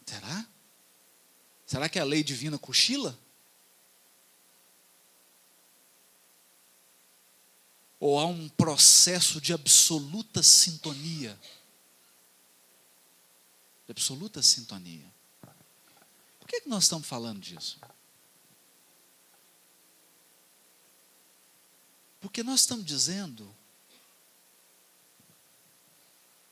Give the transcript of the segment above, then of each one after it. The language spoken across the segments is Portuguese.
Será? Será que a lei divina cochila? Ou há um processo de absoluta sintonia? De absoluta sintonia. Por que nós estamos falando disso? Porque nós estamos dizendo,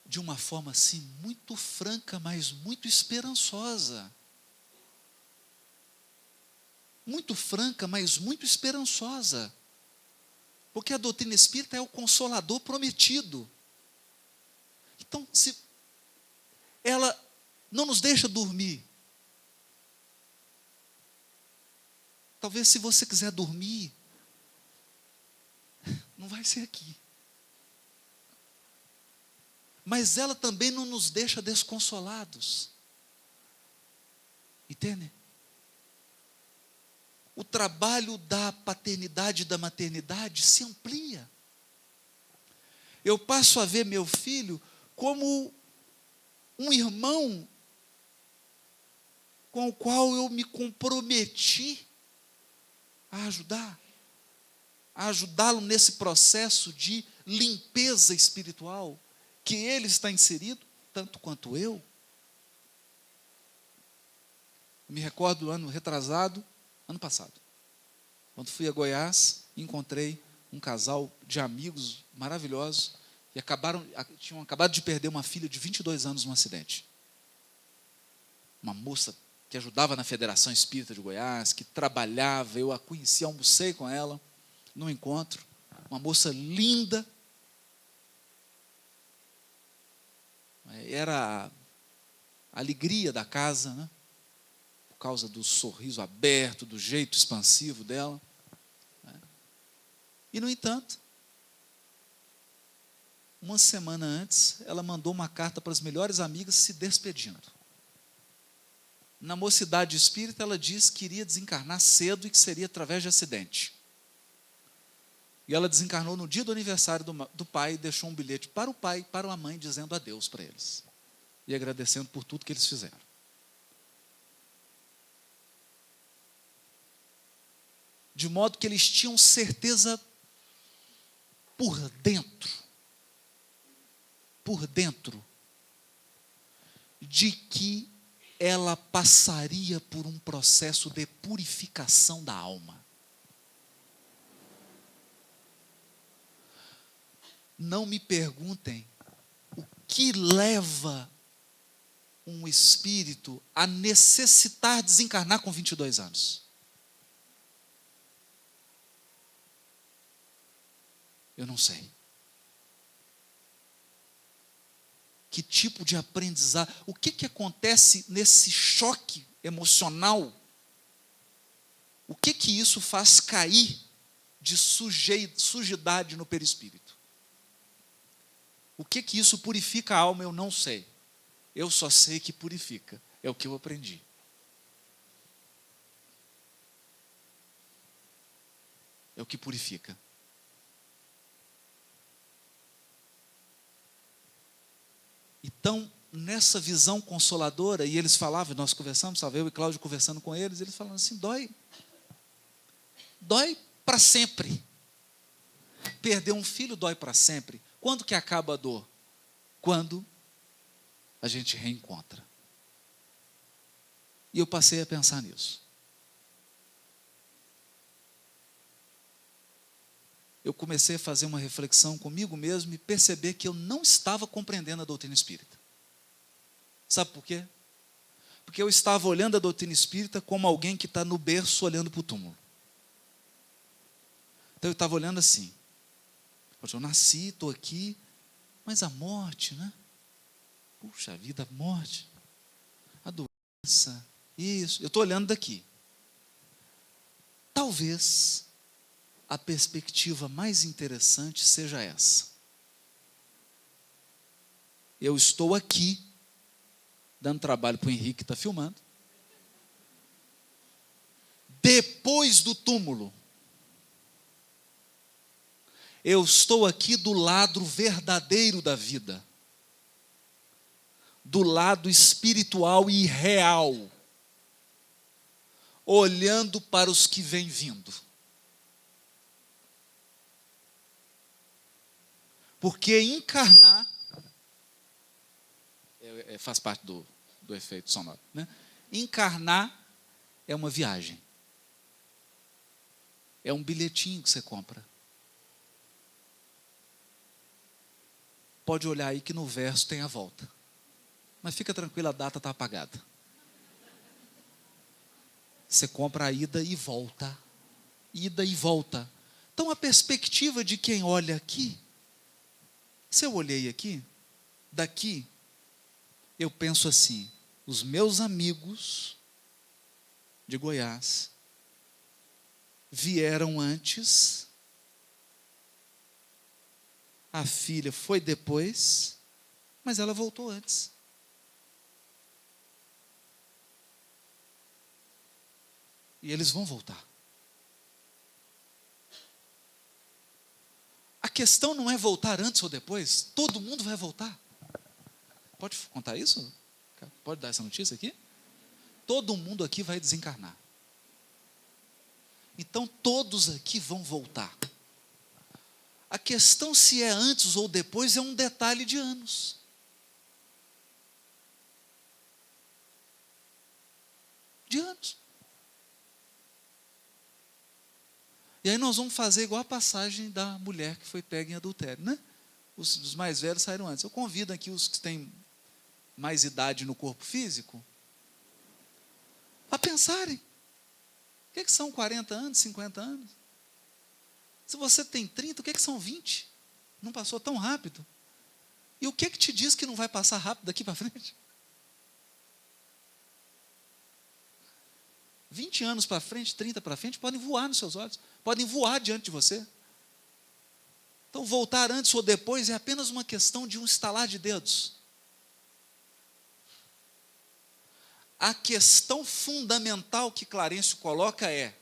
de uma forma assim, muito franca, mas muito esperançosa. Muito franca, mas muito esperançosa. Porque a doutrina espírita é o consolador prometido. Então, se ela não nos deixa dormir, talvez se você quiser dormir, não vai ser aqui. Mas ela também não nos deixa desconsolados. Entende? O trabalho da paternidade e da maternidade se amplia. Eu passo a ver meu filho como um irmão com o qual eu me comprometi a ajudá-lo nesse processo de limpeza espiritual que ele está inserido, tanto quanto eu. Me recordo do ano passado, quando fui a Goiás, encontrei um casal de amigos maravilhosos e tinham acabado de perder uma filha de 22 anos num acidente. Uma moça que ajudava na Federação Espírita de Goiás, que trabalhava, eu a conheci, almocei com ela num encontro, uma moça linda. Era a alegria da casa, né? Por causa do sorriso aberto, do jeito expansivo dela. E, no entanto, uma semana antes, ela mandou uma carta para as melhores amigas se despedindo. Na mocidade espírita, ela disse que iria desencarnar cedo e que seria através de acidente. E ela desencarnou no dia do aniversário do pai e deixou um bilhete para o pai e para a mãe, dizendo adeus para eles. E agradecendo por tudo que eles fizeram. De modo que eles tinham certeza por dentro, de que ela passaria por um processo de purificação da alma. Não me perguntem o que leva um espírito a necessitar desencarnar com 22 anos. Eu não sei. Que tipo de aprendizado, o que acontece nesse choque emocional? O que isso faz cair de sujidade no perispírito? O que isso purifica a alma, eu não sei. Eu só sei que purifica. É o que eu aprendi. É o que purifica. Então, nessa visão consoladora, e eles falavam, nós conversamos, estava eu e Cláudio conversando com eles, eles falavam assim, dói para sempre. Perder um filho dói para sempre. Quando que acaba a dor? Quando a gente reencontra. E eu passei a pensar nisso. Eu comecei a fazer uma reflexão comigo mesmo e perceber que eu não estava compreendendo a doutrina espírita. Sabe por quê? Porque eu estava olhando a doutrina espírita como alguém que está no berço olhando para o túmulo. Então eu estava olhando assim. Eu nasci, estou aqui, mas a morte, né? Puxa vida, a morte, a doença, isso. Eu estou olhando daqui. Talvez a perspectiva mais interessante seja essa. Eu estou aqui, dando trabalho para o Henrique que está filmando. Depois do túmulo, eu estou aqui do lado verdadeiro da vida. do lado espiritual e real, olhando para os que vêm vindo. Porque encarnar faz parte do efeito sonoro, né? Encarnar é uma viagem. É um bilhetinho que você compra. Pode olhar aí que no verso tem a volta. Mas fica tranquilo, a data está apagada. Você compra a ida e volta. Ida e volta. Então a perspectiva de quem olha aqui, se eu olhei aqui, daqui, eu penso assim, os meus amigos de Goiás vieram antes, a filha foi depois, mas ela voltou antes. E eles vão voltar. A questão não é voltar antes ou depois, todo mundo vai voltar. Pode contar isso? Pode dar essa notícia aqui? Todo mundo aqui vai desencarnar. Então todos aqui vão voltar. A questão se é antes ou depois é um detalhe de anos. De anos. E aí nós vamos fazer igual a passagem da mulher que foi pega em adultério, né? Os mais velhos saíram antes. Eu convido aqui os que têm mais idade no corpo físico a pensarem. O que são 40 anos, 50 anos? Se você tem 30, o que são 20? Não passou tão rápido. E o que te diz que não vai passar rápido daqui para frente? 20 anos para frente, 30 para frente, podem voar nos seus olhos. Podem voar diante de você. Então, voltar antes ou depois é apenas uma questão de um estalar de dedos. A questão fundamental que Clarencio coloca é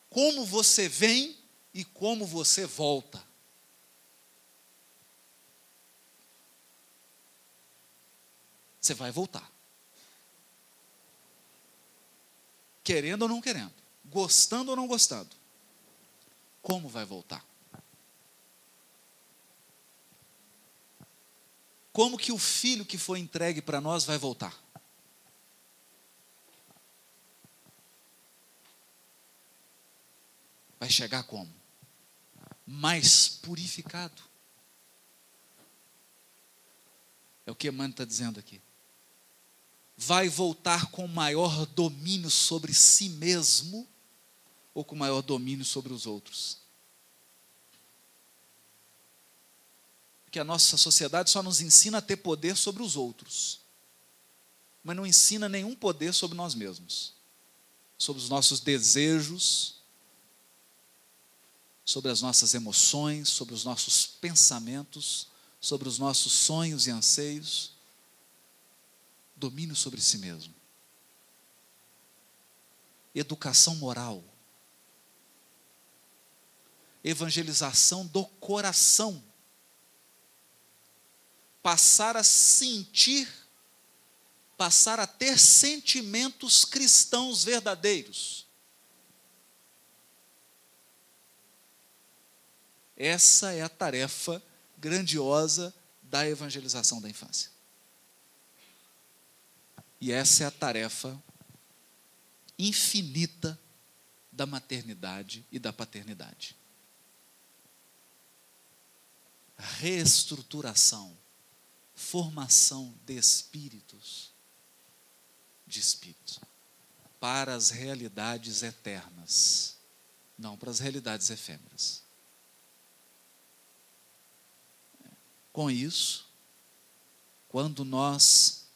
como você vem e como você volta. Você vai voltar. Querendo ou não querendo, gostando ou não gostando. Como vai voltar? Como que o filho que foi entregue para nós vai voltar? Vai chegar como? Mais purificado. É o que Emmanuel está dizendo aqui. Vai voltar com maior domínio sobre si mesmo ou com maior domínio sobre os outros? Porque a nossa sociedade só nos ensina a ter poder sobre os outros, mas não ensina nenhum poder sobre nós mesmos, sobre os nossos desejos, sobre as nossas emoções, sobre os nossos pensamentos, sobre os nossos sonhos e anseios. Domínio sobre si mesmo. Educação moral. Evangelização do coração. Passar a sentir, passar a ter sentimentos cristãos verdadeiros. Essa é a tarefa grandiosa da evangelização da infância. E essa é a tarefa infinita da maternidade e da paternidade. Reestruturação, formação de espíritos, para as realidades eternas, não para as realidades efêmeras. Com isso, quando nós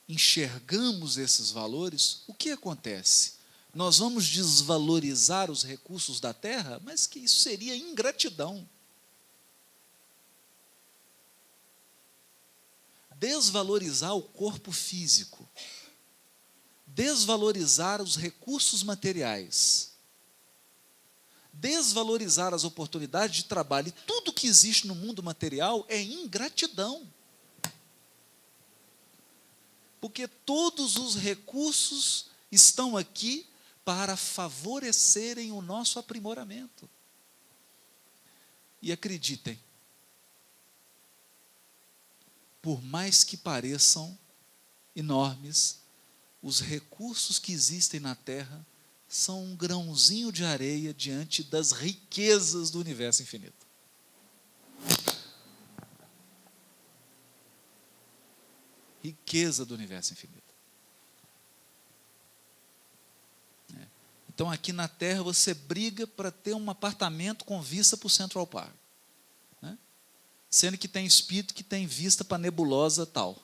enxergamos esses valores, o que acontece? Nós vamos desvalorizar os recursos da terra, mas que isso seria ingratidão. Desvalorizar o corpo físico, desvalorizar os recursos materiais, desvalorizar as oportunidades de trabalho e tudo que existe no mundo material é ingratidão. Porque todos os recursos estão aqui para favorecerem o nosso aprimoramento. E acreditem, por mais que pareçam enormes, os recursos que existem na Terra são um grãozinho de areia diante das riquezas do universo infinito. Riqueza do universo infinito. Então, aqui na Terra, você briga para ter um apartamento com vista para o Central Park. Né? Sendo que tem espírito que tem vista para a nebulosa tal.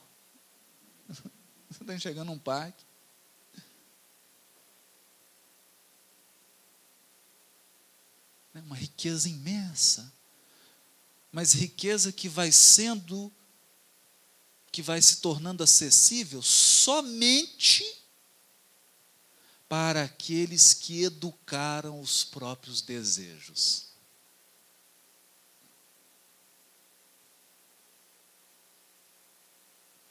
Você está enxergando um parque. Uma riqueza imensa. Mas riqueza que vai se tornando acessível somente para aqueles que educaram os próprios desejos.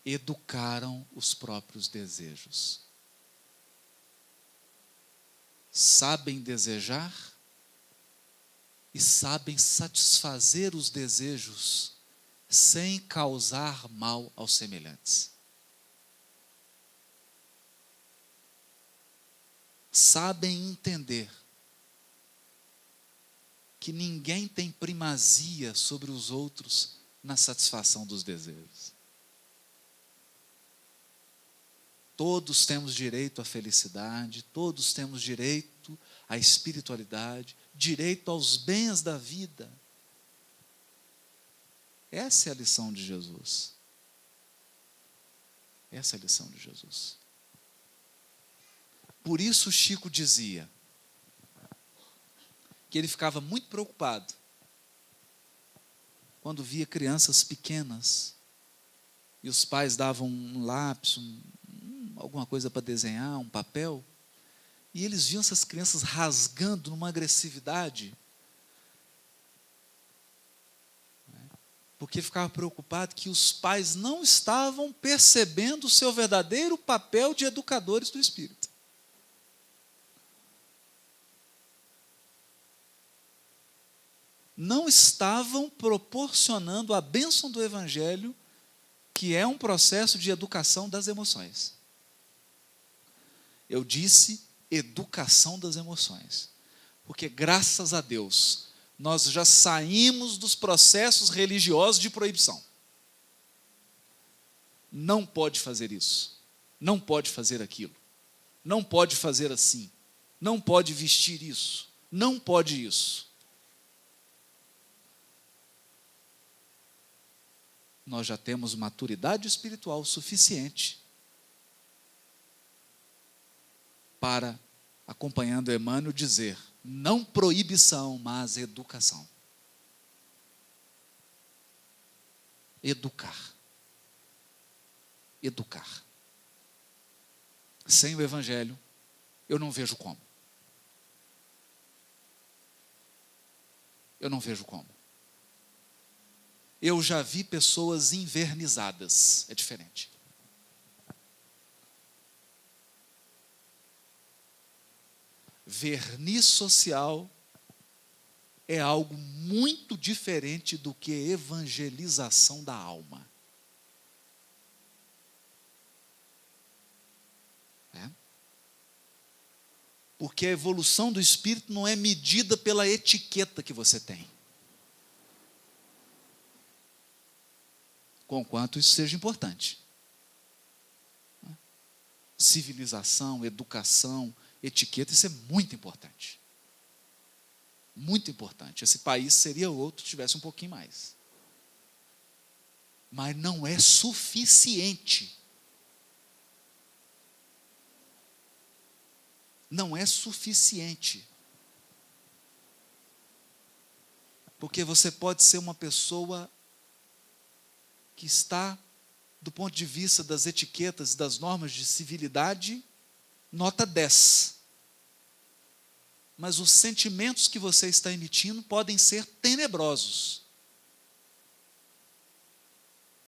Educaram os próprios desejos. Sabem desejar e sabem satisfazer os desejos sem causar mal aos semelhantes. Sabem entender que ninguém tem primazia sobre os outros na satisfação dos desejos. Todos temos direito à felicidade, todos temos direito à espiritualidade, direito aos bens da vida. Essa é a lição de Jesus. Essa é a lição de Jesus. Por isso Chico dizia que ele ficava muito preocupado quando via crianças pequenas e os pais davam um lápis, alguma coisa para desenhar, um papel, e eles viam essas crianças rasgando numa agressividade, porque ficava preocupado que os pais não estavam percebendo o seu verdadeiro papel de educadores do espírito. Não estavam proporcionando a bênção do Evangelho, que é um processo de educação das emoções. Eu disse educação das emoções, porque graças a Deus, nós já saímos dos processos religiosos de proibição. Não pode fazer isso, não pode fazer aquilo, não pode fazer assim, não pode vestir isso, não pode isso. Nós já temos maturidade espiritual suficiente para, acompanhando Emmanuel, dizer, não proibição, mas educação. Educar. Educar. Sem o Evangelho, eu não vejo como. Eu não vejo como. Eu já vi pessoas envernizadas. É diferente. Verniz social é algo muito diferente do que evangelização da alma. Porque a evolução do espírito não é medida pela etiqueta que você tem. Conquanto isso seja importante. Civilização, educação, etiqueta, isso é muito importante. Muito importante. Esse país seria outro se tivesse um pouquinho mais. Mas não é suficiente. Não é suficiente. Porque você pode ser uma pessoa que está, do ponto de vista das etiquetas, das normas de civilidade, nota 10. Mas os sentimentos que você está emitindo podem ser tenebrosos.